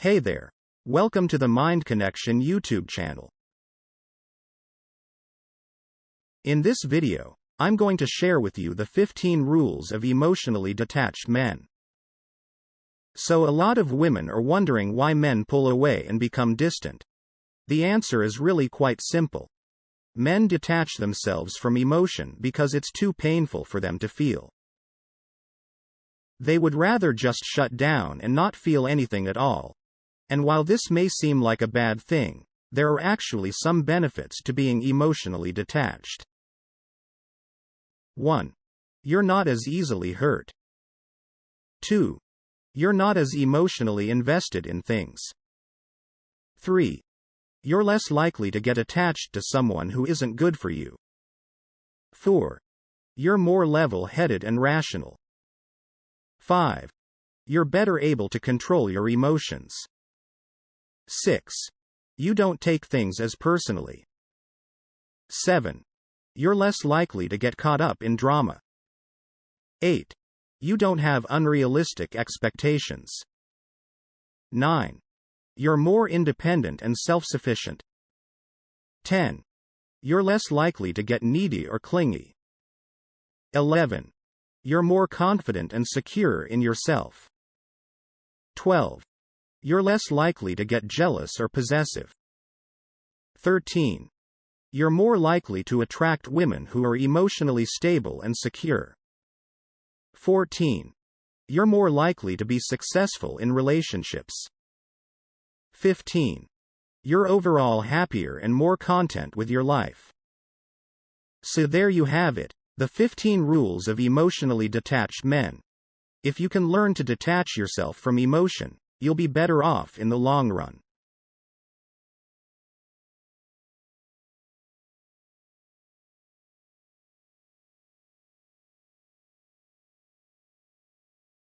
Hey there. Welcome to the TheMindConnection YouTube channel. In this video, I'm going to share with you the 15 rules of emotionally detached men. So a lot of women are wondering why men pull away and become distant. The answer is really quite simple. Men detach themselves from emotion because it's too painful for them to feel. They would rather just shut down and not feel anything at all. And while this may seem like a bad thing, there are actually some benefits to being emotionally detached. 1. You're not as easily hurt. 2. You're not as emotionally invested in things. 3. You're less likely to get attached to someone who isn't good for you. 4. You're more level-headed and rational. 5. You're better able to control your emotions. 6. You don't take things as personally. 7. You're less likely to get caught up in drama. 8. You don't have unrealistic expectations. 9. You're more independent and self-sufficient. 10. You're less likely to get needy or clingy. 11. You're more confident and secure in yourself. 12. You're less likely to get jealous or possessive. 13. You're more likely to attract women who are emotionally stable and secure. 14. You're more likely to be successful in relationships. 15. You're overall happier and more content with your life. So there you have it, the 15 rules of emotionally detached men. If you can learn to detach yourself from emotion, you'll be better off in the long run.